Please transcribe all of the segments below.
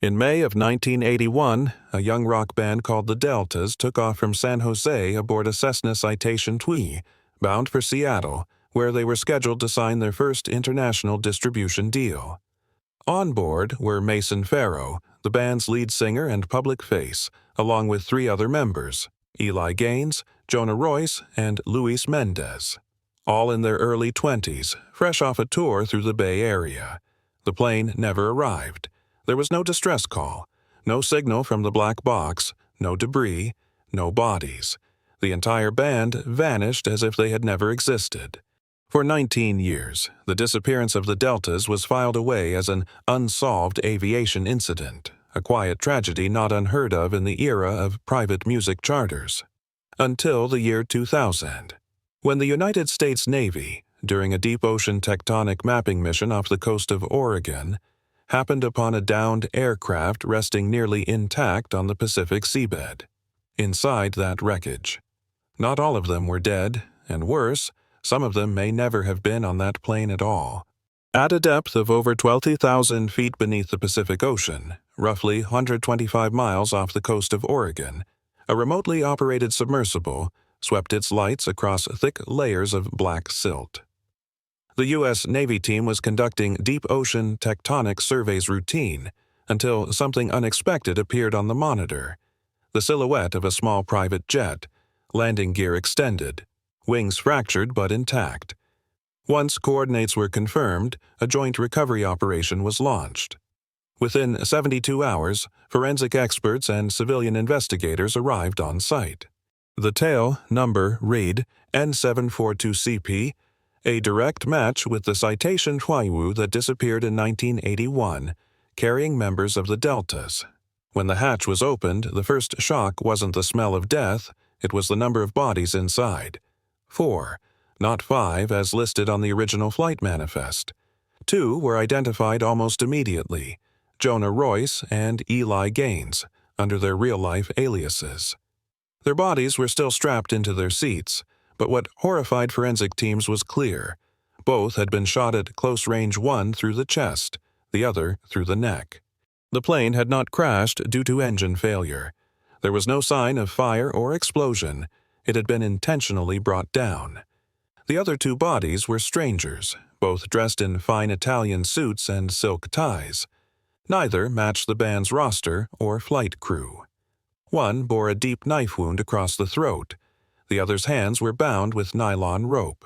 In May of 1981, a young rock band called the Deltas took off from San Jose aboard a Cessna Citation II, bound for Seattle, where they were scheduled to sign their first international distribution deal. On board were Mason Farrow, the band's lead singer and public face, along with 3 other members, Eli Gaines, Jonah Royce, and Luis Mendez. All in their early 20s, fresh off a tour through the Bay Area. The plane never arrived. There was no distress call, no signal from the black box, no debris, no bodies. The entire band vanished as if they had never existed. For 19 years, the disappearance of the Deltas was filed away as an unsolved aviation incident, a quiet tragedy not unheard of in the era of private music charters. Until the year 2000, when the United States Navy, during a deep ocean tectonic mapping mission off the coast of Oregon, happened upon a downed aircraft resting nearly intact on the Pacific seabed. Inside that wreckage, not all of them were dead, and worse, some of them may never have been on that plane at all. At a depth of over 20,000 feet beneath the Pacific Ocean, roughly 125 miles off the coast of Oregon, a remotely operated submersible swept its lights across thick layers of black silt. The U.S. Navy team was conducting deep ocean tectonic surveys routine until something unexpected appeared on the monitor. The silhouette of a small private jet, landing gear extended, wings fractured but intact. Once coordinates were confirmed, a joint recovery operation was launched. Within 72 hours, forensic experts and civilian investigators arrived on site. The tail number read N742CP, a direct match with the Citation II that disappeared in 1981, carrying members of the Deltas. When the hatch was opened, the first shock wasn't the smell of death, it was the number of bodies inside. 4, not 5 as listed on the original flight manifest. 2 were identified almost immediately, Jonah Royce and Eli Gaines, under their real-life aliases. Their bodies were still strapped into their seats, but what horrified forensic teams was clear. Both had been shot at close range, one through the chest, the other through the neck. The plane had not crashed due to engine failure. There was no sign of fire or explosion. It had been intentionally brought down. The other 2 bodies were strangers, both dressed in fine Italian suits and silk ties. Neither matched the band's roster or flight crew. One bore a deep knife wound across the throat. The other's hands were bound with nylon rope.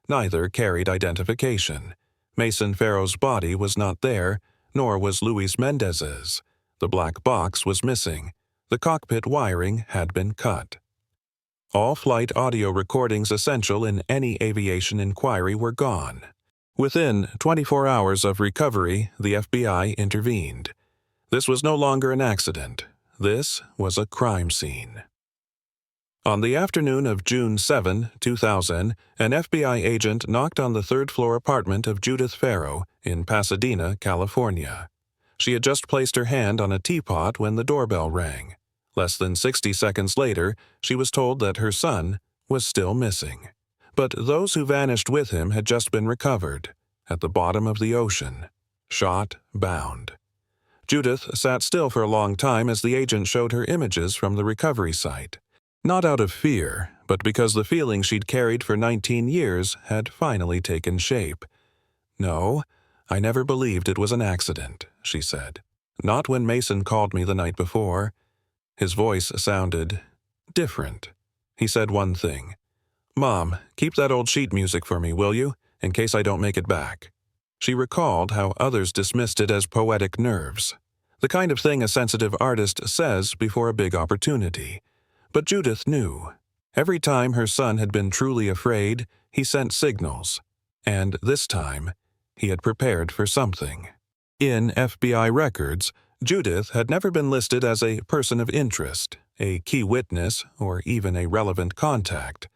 Neither carried identification. Mason Farrow's body was not there, nor was Luis Mendez's. The black box was missing. The cockpit wiring had been cut. All flight audio recordings essential in any aviation inquiry were gone. Within 24 hours of recovery, the FBI intervened. This was no longer an accident. This was a crime scene. On the afternoon of June 7, 2000, an FBI agent knocked on the third-floor apartment of Judith Farrow in Pasadena, California. She had just placed her hand on a teapot when the doorbell rang. Less than 60 seconds later, she was told that her son was still missing. But those who vanished with him had just been recovered, at the bottom of the ocean, shot, bound. Judith sat still for a long time as the agent showed her images from the recovery site. Not out of fear, but because the feeling she'd carried for 19 years had finally taken shape. "No, I never believed it was an accident," she said. "Not when Mason called me the night before." His voice sounded different. He said one thing. "Mom, keep that old sheet music for me, will you, in case I don't make it back?" She recalled how others dismissed it as poetic nerves, the kind of thing a sensitive artist says before a big opportunity. But Judith knew. Every time her son had been truly afraid, he sent signals. And this time, he had prepared for something. In FBI records, Judith had never been listed as a person of interest, a key witness, or even a relevant contact.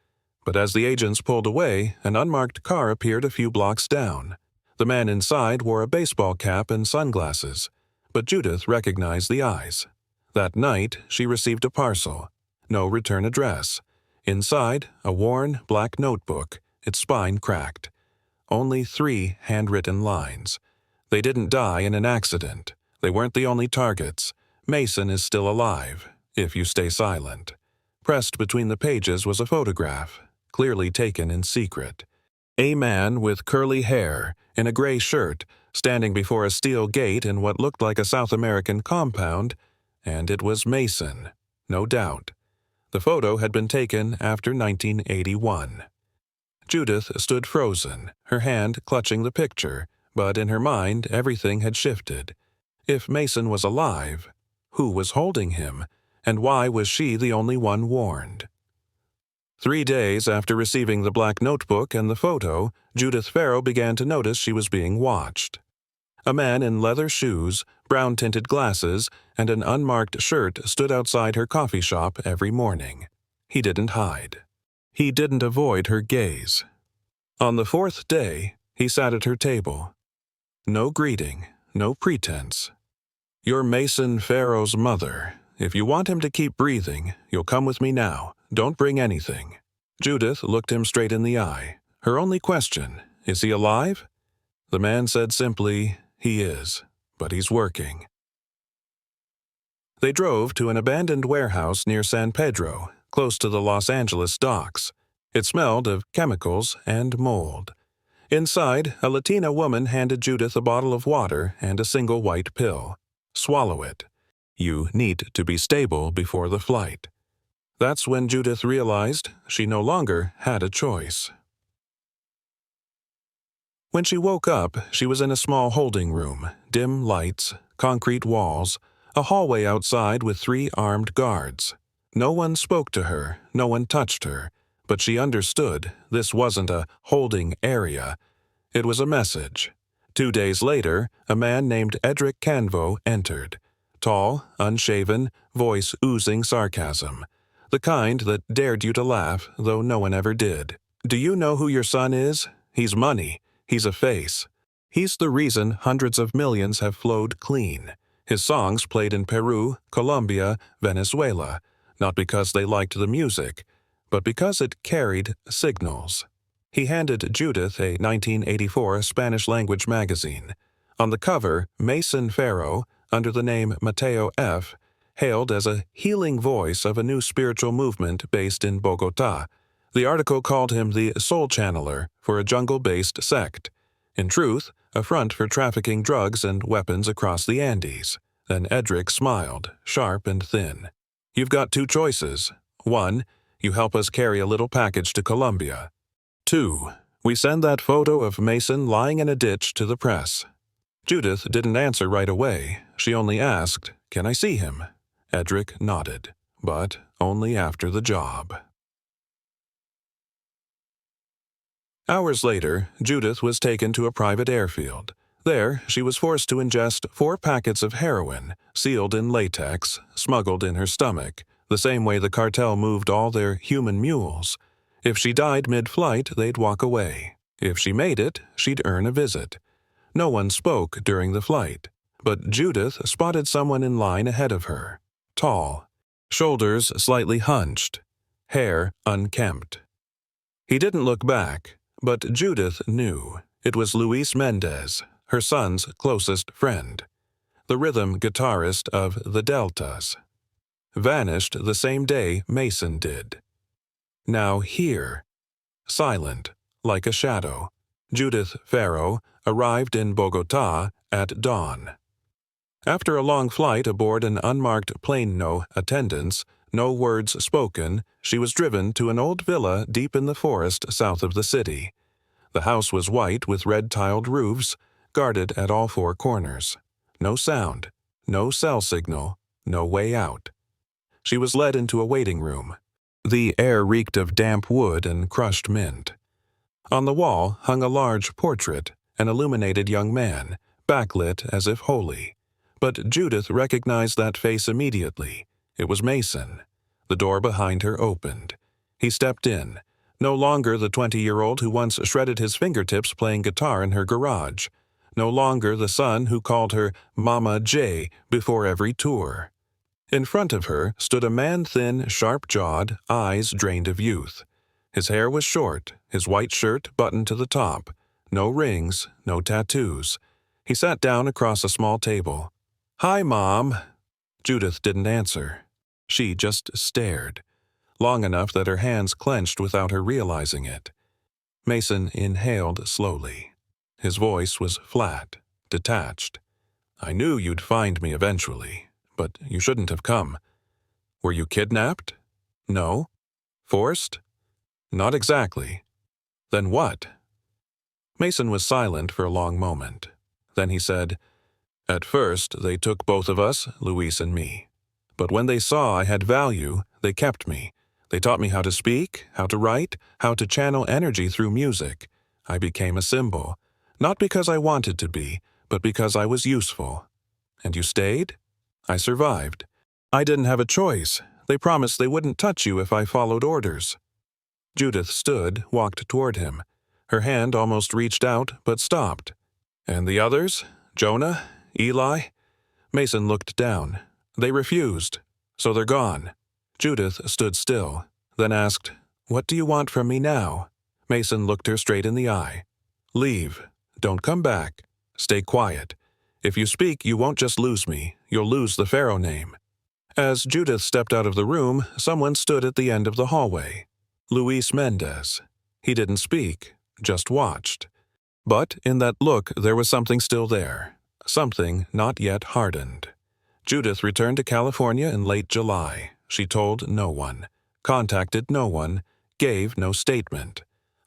But as the agents pulled away, an unmarked car appeared a few blocks down. The man inside wore a baseball cap and sunglasses, but Judith recognized the eyes. That night, she received a parcel. No return address. Inside, a worn, black notebook, its spine cracked. Only 3 handwritten lines. They didn't die in an accident. They weren't the only targets. Mason is still alive, if you stay silent. Pressed between the pages was a photograph, clearly taken in secret. A man with curly hair, in a gray shirt, standing before a steel gate in what looked like a South American compound, and it was Mason, no doubt. The photo had been taken after 1981. Judith stood frozen, her hand clutching the picture, but in her mind everything had shifted. If Mason was alive, who was holding him, and why was she the only one warned? 3 days after receiving the black notebook and the photo, Judith Farrow began to notice she was being watched. A man in leather shoes, brown-tinted glasses, and an unmarked shirt stood outside her coffee shop every morning. He didn't hide. He didn't avoid her gaze. On the 4th day, he sat at her table. No greeting, no pretense. "You're Mason Farrow's mother. If you want him to keep breathing, you'll come with me now. Don't bring anything." Judith looked him straight in the eye. Her only question, "Is he alive?" The man said simply, "He is, but he's working." They drove to an abandoned warehouse near San Pedro, close to the Los Angeles docks. It smelled of chemicals and mold. Inside, a Latina woman handed Judith a bottle of water and a single white pill. "Swallow it. You need to be stable before the flight." That's when Judith realized she no longer had a choice. When she woke up, she was in a small holding room, dim lights, concrete walls, a hallway outside with 3 armed guards. No one spoke to her, no one touched her, but she understood this wasn't a holding area. It was a message. 2 days later, a man named Edric Canvo entered. Tall, unshaven, voice oozing sarcasm. The kind that dared you to laugh, though no one ever did. "Do you know who your son is? He's money. He's a face. He's the reason hundreds of millions have flowed clean. His songs played in Peru, Colombia, Venezuela, not because they liked the music, but because it carried signals." He handed Judith a 1984 Spanish-language magazine. On the cover, Mason Farrow, under the name Mateo F., hailed as a healing voice of a new spiritual movement based in Bogotá. The article called him the soul channeler for a jungle-based sect. In truth, a front for trafficking drugs and weapons across the Andes. Then Edric smiled, sharp and thin. "You've got 2 choices. 1, you help us carry a little package to Colombia. 2, we send that photo of Mason lying in a ditch to the press." Judith didn't answer right away. She only asked, "Can I see him?" Edric nodded, but only after the job. Hours later, Judith was taken to a private airfield. There, she was forced to ingest 4 packets of heroin, sealed in latex, smuggled in her stomach, the same way the cartel moved all their human mules. If she died mid-flight, they'd walk away. If she made it, she'd earn a visit. No one spoke during the flight, but Judith spotted someone in line ahead of her. Tall, shoulders slightly hunched, hair unkempt. He didn't look back, but Judith knew. It was Luis Mendez, her son's closest friend, the rhythm guitarist of the Deltas. Vanished the same day Mason did. Now here, silent, like a shadow, Judith Farrow arrived in Bogotá at dawn. After a long flight aboard an unmarked plane, no attendants, no words spoken, she was driven to an old villa deep in the forest south of the city. The house was white with red-tiled roofs, guarded at all 4 corners. No sound, no cell signal, no way out. She was led into a waiting room. The air reeked of damp wood and crushed mint. On the wall hung a large portrait, an illuminated young man, backlit as if holy. But Judith recognized that face immediately. It was Mason. The door behind her opened. He stepped in, no longer the 20-year-old who once shredded his fingertips playing guitar in her garage, no longer the son who called her Mama J before every tour. In front of her stood a man thin, sharp-jawed, eyes drained of youth. His hair was short, his white shirt buttoned to the top. No rings, no tattoos. He sat down across a small table. "Hi, Mom." Judith didn't answer. She just stared, long enough that her hands clenched without her realizing it. Mason inhaled slowly. His voice was flat, detached. "I knew you'd find me eventually, but you shouldn't have come. Were you kidnapped? No? Forced? Not exactly. Then what?" Mason was silent for a long moment. Then he said, "At first, they took both of us, Luis and me. But when they saw I had value, they kept me. They taught me how to speak, how to write, how to channel energy through music. I became a symbol. Not because I wanted to be, but because I was useful. And you stayed? I survived. I didn't have a choice. They promised they wouldn't touch you if I followed orders." Judith stood, walked toward him. Her hand almost reached out, but stopped. "And the others? Jonah? Eli?" Mason looked down. "They refused. So they're gone." Judith stood still, then asked, "What do you want from me now?" Mason looked her straight in the eye. "Leave. Don't come back. Stay quiet. If you speak, you won't just lose me. You'll lose the Farrow name." As Judith stepped out of the room, someone stood at the end of the hallway. Luis Mendez. He didn't speak, just watched. But in that look there was something still there, something not yet hardened. Judith returned to California in late July. She told no one, contacted no one, gave no statement.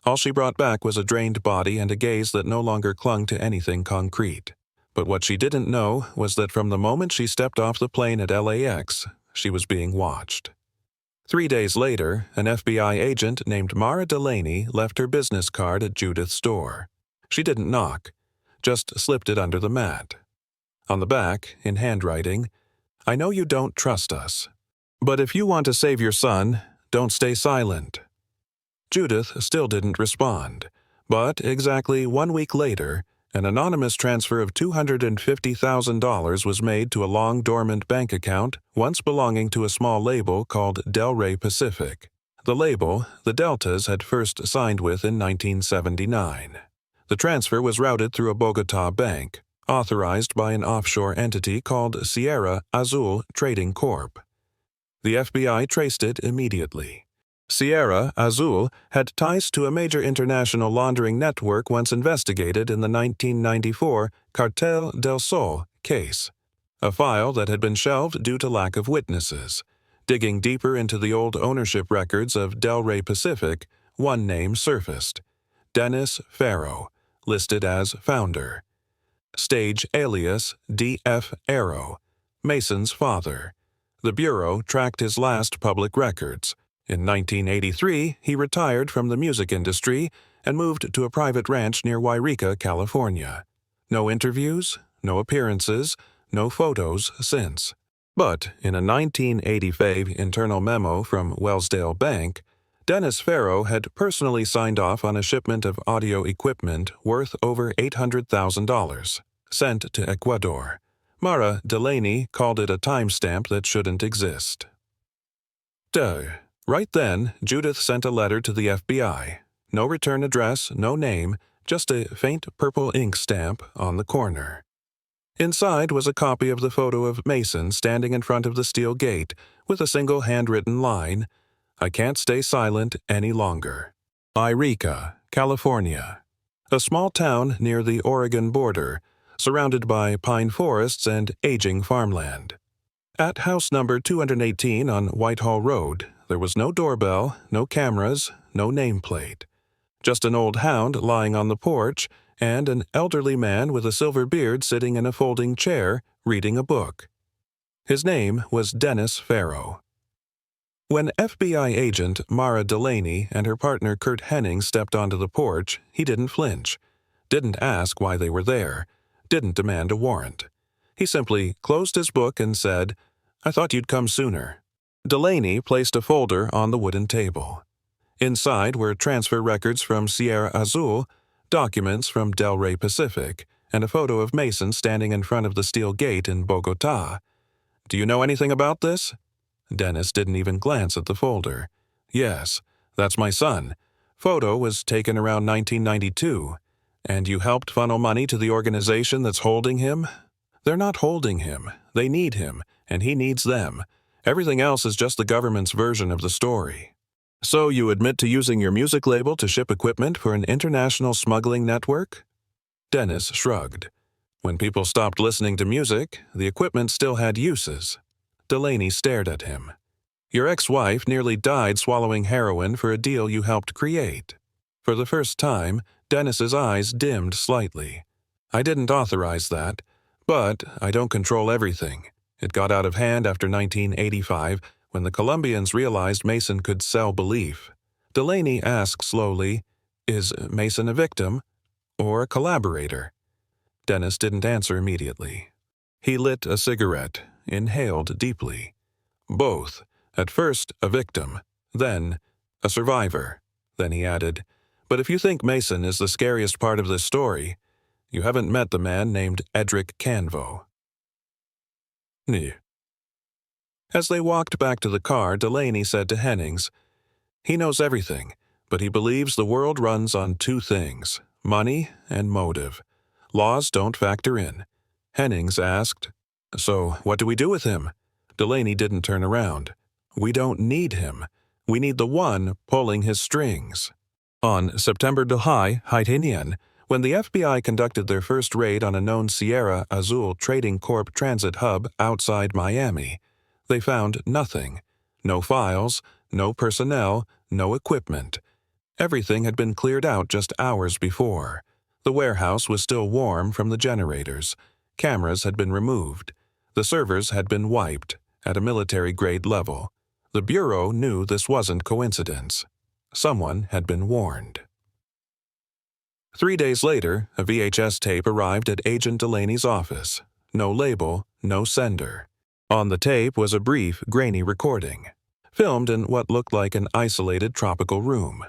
All she brought back was a drained body and a gaze that no longer clung to anything concrete. But what she didn't know was that from the moment she stepped off the plane at LAX, she was being watched. 3 days later, an FBI agent named Mara Delaney left her business card at Judith's door. She didn't knock, just slipped it under the mat. On the back, in handwriting, "I know you don't trust us. But if you want to save your son, don't stay silent." Judith still didn't respond, but exactly 1 week later, an anonymous transfer of $250,000 was made to a long-dormant bank account once belonging to a small label called Delray Pacific. The label, the Deltas had first signed with in 1979. The transfer was routed through a Bogotá bank, authorized by an offshore entity called Sierra Azul Trading Corp. The FBI traced it immediately. Sierra Azul had ties to a major international laundering network once investigated in the 1994 Cartel del Sol case, a file that had been shelved due to lack of witnesses. Digging deeper into the old ownership records of Delray Pacific, one name surfaced: Dennis Farrow, listed as founder. Stage alias D.F. Arrow, Mason's father. The Bureau tracked his last public records. In 1983, he retired from the music industry and moved to a private ranch near Yreka, California. No interviews, no appearances, no photos since. But in a 1985 internal memo from Wellsdale Bank, Dennis Farrow had personally signed off on a shipment of audio equipment worth over $800,000, sent to Ecuador. Mara Delaney called it a timestamp that shouldn't exist. Right then, Judith sent a letter to the FBI. No return address, no name, just a faint purple ink stamp on the corner. Inside was a copy of the photo of Mason standing in front of the steel gate with a single handwritten line, "I can't stay silent any longer." Yreka, California. A small town near the Oregon border, surrounded by pine forests and aging farmland. At house number 218 on Whitehall Road, there was no doorbell, no cameras, no nameplate. Just an old hound lying on the porch and an elderly man with a silver beard sitting in a folding chair reading a book. His name was Dennis Farrow. When FBI agent Mara Delaney and her partner Kurt Henning stepped onto the porch, he didn't flinch, didn't ask why they were there, didn't demand a warrant. He simply closed his book and said, "I thought you'd come sooner." Delaney placed a folder on the wooden table. Inside were transfer records from Sierra Azul, documents from Delray Pacific, and a photo of Mason standing in front of the steel gate in Bogotá. "Do you know anything about this?" Dennis didn't even glance at the folder. "Yes, that's my son. Photo was taken around 1992. And you helped funnel money to the organization that's holding him?" "They're not holding him. They need him, and he needs them. Everything else is just the government's version of the story. So you admit to using your music label to ship equipment for an international smuggling network? Dennis shrugged. When people stopped listening to music, the equipment still had uses. Delaney stared at him. Your ex-wife nearly died swallowing heroin for a deal you helped create. For the first time, Dennis's eyes dimmed slightly. I didn't authorize that, but I don't control everything. It got out of hand after 1985 when the Colombians realized Mason could sell belief. Delaney asked slowly, "Is Mason a victim or a collaborator?" Dennis didn't answer immediately. He lit a cigarette, inhaled deeply. Both. At first, a victim, then a survivor. Then he added, "But if you think Mason is the scariest part of this story, you haven't met the man named Edric Canvo." As they walked back to the car, Delaney said to Hennings, "He knows everything, but he believes the world runs on two things, money and motive. Laws don't factor in." Hennings asked, "So what do we do with him?" Delaney didn't turn around. "We don't need him. We need the one pulling his strings." On September High, Haitinian, when the FBI conducted their first raid on a known Sierra Azul Trading Corp transit hub outside Miami, they found nothing. No files, no personnel, no equipment. Everything had been cleared out just hours before. The warehouse was still warm from the generators. Cameras had been removed. The servers had been wiped, at a military-grade level. The Bureau knew this wasn't coincidence. Someone had been warned. 3 days later, a VHS tape arrived at Agent Delaney's office. No label, no sender. On the tape was a brief, grainy recording, filmed in what looked like an isolated tropical room.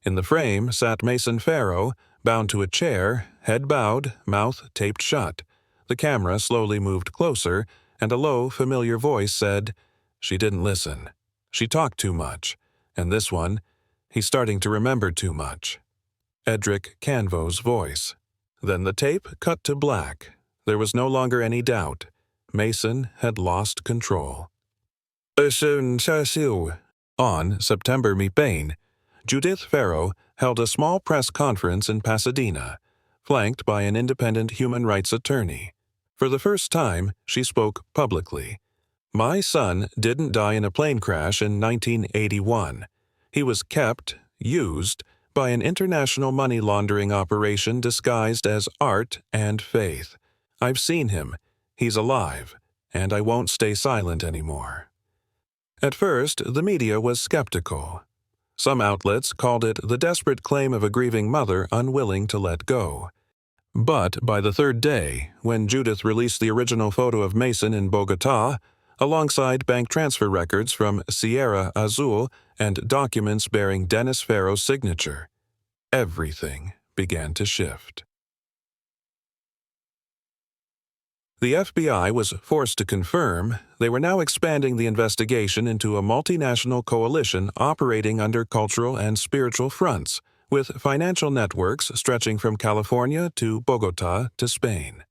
In the frame sat Mason Farrow, bound to a chair, head bowed, mouth taped shut. The camera slowly moved closer, and a low, familiar voice said, "She didn't listen. She talked too much. And this one, he's starting to remember too much." Edric Canvo's voice. Then the tape cut to black. There was no longer any doubt. Mason had lost control. On September Mipane, Judith Farrow held a small press conference in Pasadena, flanked by an independent human rights attorney. For the first time, she spoke publicly. "My son didn't die in a plane crash in 1981. He was kept, used, by an international money laundering operation disguised as art and faith. I've seen him. He's alive, and I won't stay silent anymore." At first, the media was skeptical. Some outlets called it the desperate claim of a grieving mother unwilling to let go. But by the third day, when Judith released the original photo of Mason in Bogotá, alongside bank transfer records from Sierra Azul and documents bearing Dennis Farrow's signature, everything began to shift. The FBI was forced to confirm they were now expanding the investigation into a multinational coalition operating under cultural and spiritual fronts, with financial networks stretching from California to Bogotá to Spain.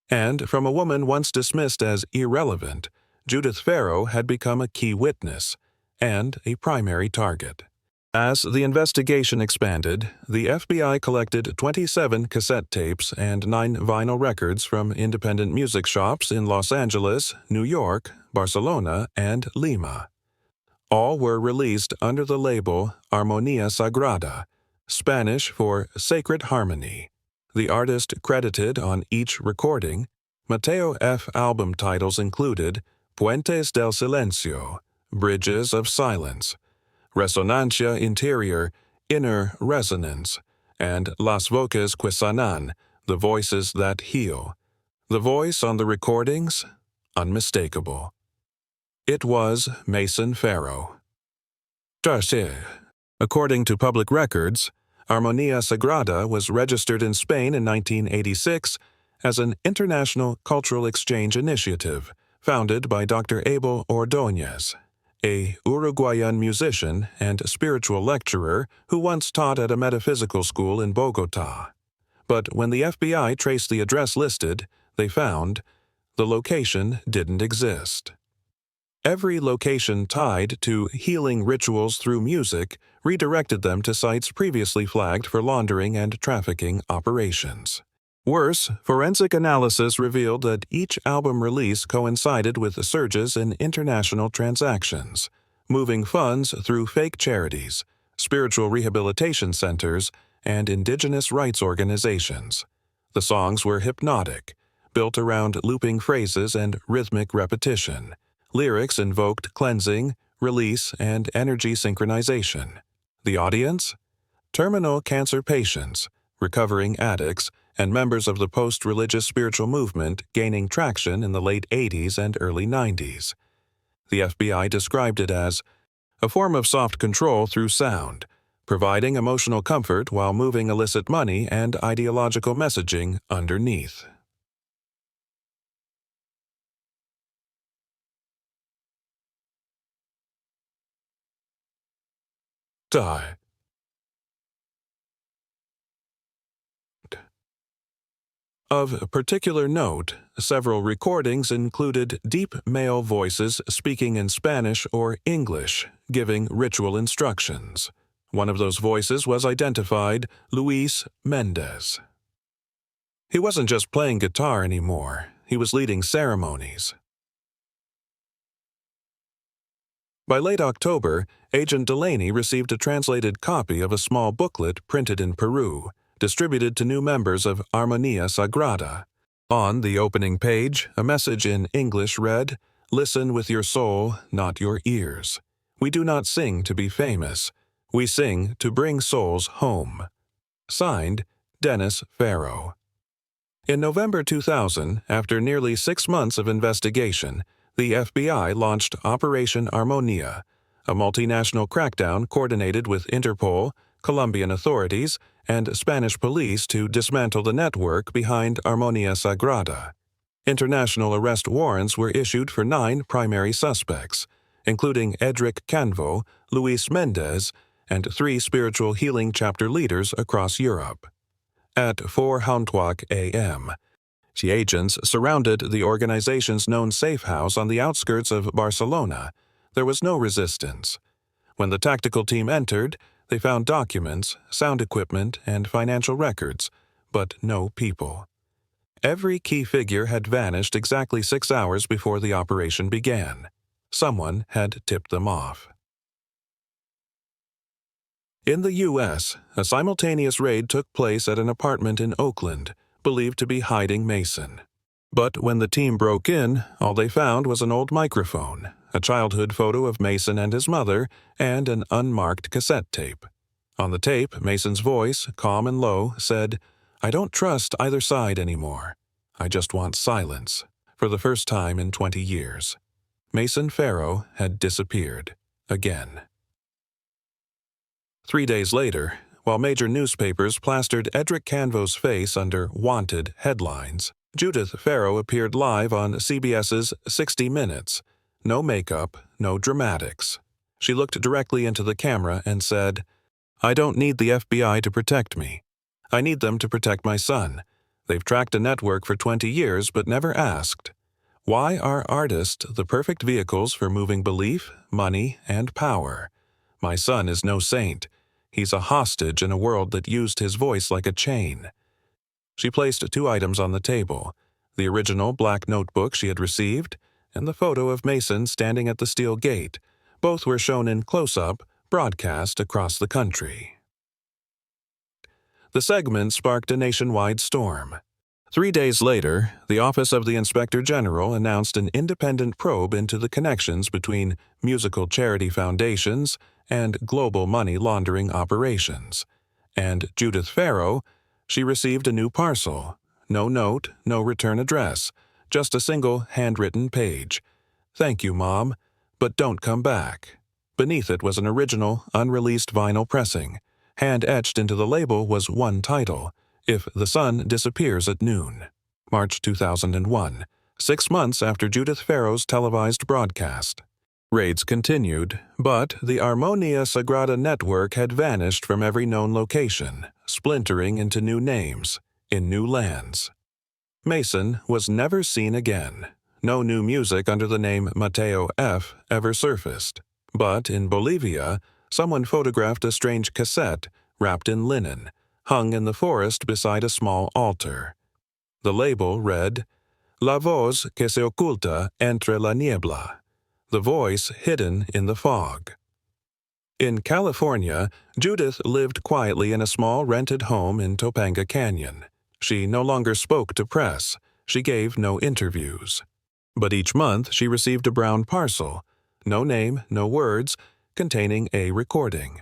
And from a woman once dismissed as irrelevant, Judith Farrow had become a key witness and a primary target. As the investigation expanded, the FBI collected 27 cassette tapes and 9 vinyl records from independent music shops in Los Angeles, New York, Barcelona, and Lima. All were released under the label Armonía Sagrada, Spanish for Sacred Harmony. The artist credited on each recording, Mateo F. album titles included Puentes del Silencio, Bridges of Silence, Resonancia Interior, Inner Resonance, and Las Voces que Sanan, The Voices That Heal. The voice on the recordings? Unmistakable. It was Mason Farrow. According to public records, Armonía Sagrada was registered in Spain in 1986 as an international cultural exchange initiative founded by Dr. Abel Ordóñez, a Uruguayan musician and spiritual lecturer who once taught at a metaphysical school in Bogotá. But when the FBI traced the address listed, they found the location didn't exist. Every location tied to healing rituals through music redirected them to sites previously flagged for laundering and trafficking operations. Worse, forensic analysis revealed that each album release coincided with surges in international transactions, moving funds through fake charities, spiritual rehabilitation centers, and indigenous rights organizations. The songs were hypnotic, built around looping phrases and rhythmic repetition. Lyrics invoked cleansing, release, and energy synchronization. The audience? Terminal cancer patients, recovering addicts, and members of the post-religious spiritual movement gaining traction in the late 80s and early 90s. The FBI described it as a form of soft control through sound, providing emotional comfort while moving illicit money and ideological messaging underneath. Die. Of particular note, several recordings included deep male voices speaking in Spanish or English, giving ritual instructions. One of those voices was identified Luis Mendez. He wasn't just playing guitar anymore, he was leading ceremonies. By late October, Agent Delaney received a translated copy of a small booklet printed in Peru, distributed to new members of Armonía Sagrada. On the opening page, a message in English read, "Listen with your soul, not your ears. We do not sing to be famous. We sing to bring souls home." Signed, Mason Farrow. In November 2000, after nearly 6 months of investigation, the FBI launched Operation Armonía, a multinational crackdown coordinated with Interpol, Colombian authorities, and Spanish police to dismantle the network behind Armonía Sagrada. International arrest warrants were issued for 9 primary suspects, including Edric Canvo, Luis Mendez, and 3 spiritual healing chapter leaders across Europe. At 4:00 a.m., the agents surrounded the organization's known safe house on the outskirts of Barcelona. There was no resistance. When the tactical team entered, they found documents, sound equipment, and financial records, but no people. Every key figure had vanished exactly 6 hours before the operation began. Someone had tipped them off. In the U.S., a simultaneous raid took place at an apartment in Oakland, believed to be hiding Mason. But when the team broke in, all they found was an old microphone, a childhood photo of Mason and his mother, and an unmarked cassette tape. On the tape, Mason's voice, calm and low, said, "I don't trust either side anymore. I just want silence," for the first time in 20 years. Mason Farrow had disappeared again. 3 days later, while major newspapers plastered Edric Canvo's face under "Wanted" headlines, Judith Farrow appeared live on CBS's 60 Minutes. No makeup, no dramatics. She looked directly into the camera and said, "I don't need the FBI to protect me. I need them to protect my son. They've tracked a network for 20 years but never asked. Why are artists the perfect vehicles for moving belief, money, and power? My son is no saint. He's a hostage in a world that used his voice like a chain." She placed 2 items on the table, the original black notebook she had received, and the photo of Mason standing at the steel gate. Both were shown in close-up, broadcast across the country. The segment sparked a nationwide storm. 3 days later, the Office of the Inspector General announced an independent probe into the connections between musical charity foundations and global money laundering operations. And Judith Farrow, she received a new parcel. No note, no return address, just a single handwritten page. "Thank you, Mom, but don't come back." Beneath it was an original, unreleased vinyl pressing. Hand-etched into the label was one title, "If the Sun Disappears at Noon." March 2001, 6 months after Judith Farrow's televised broadcast. Raids continued, but the Armonía Sagrada network had vanished from every known location, splintering into new names, in new lands. Mason was never seen again. No new music under the name Mateo F. ever surfaced. But in Bolivia, someone photographed a strange cassette wrapped in linen, hung in the forest beside a small altar. The label read, La voz que se oculta entre la niebla, the voice hidden in the fog. In California, Judith lived quietly in a small rented home in Topanga Canyon. She no longer spoke to press. She gave no interviews. But each month she received a brown parcel, no name, no words, containing a recording.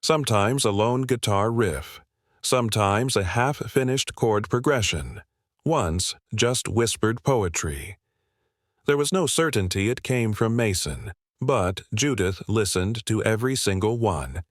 Sometimes a lone guitar riff, sometimes a half-finished chord progression, once just whispered poetry. There was no certainty it came from Mason, but Judith listened to every single one.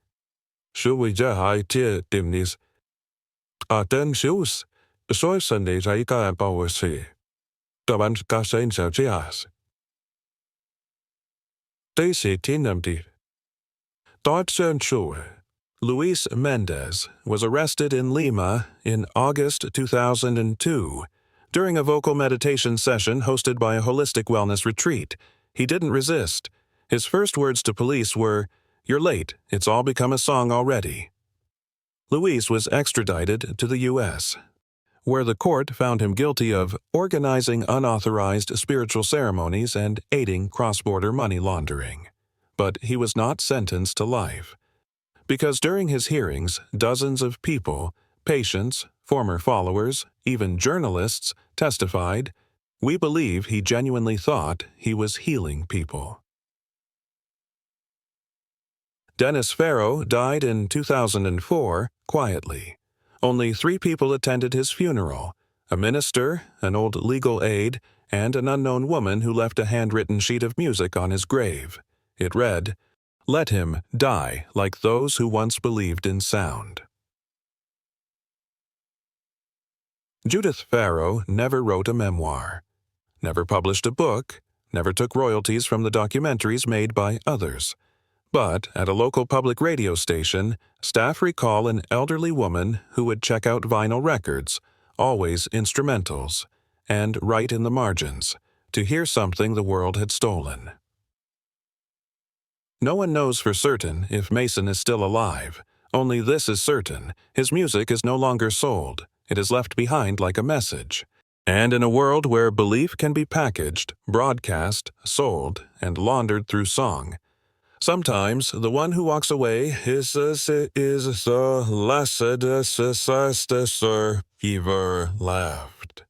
Luis Mendez was arrested in Lima in August 2002 during a vocal meditation session hosted by a holistic wellness retreat. He didn't resist. His first words to police were, "You're late, it's all become a song already." Luis was extradited to the U.S., where the court found him guilty of organizing unauthorized spiritual ceremonies and aiding cross-border money laundering. But he was not sentenced to life. Because during his hearings, dozens of people, patients, former followers, even journalists, testified, "We believe he genuinely thought he was healing people." Dennis Farrow died in 2004 quietly. Only 3 people attended his funeral: a minister, an old legal aide, and an unknown woman who left a handwritten sheet of music on his grave. It read, "Let him die like those who once believed in sound." Judith Farrow never wrote a memoir, never published a book, never took royalties from the documentaries made by others. But at a local public radio station, staff recall an elderly woman who would check out vinyl records, always instrumentals, and write in the margins, to hear something the world had stolen. No one knows for certain if Mason is still alive. Only this is certain: his music is no longer sold. It is left behind like a message. And in a world where belief can be packaged, broadcast, sold, and laundered through song, sometimes the one who walks away is the last ever left.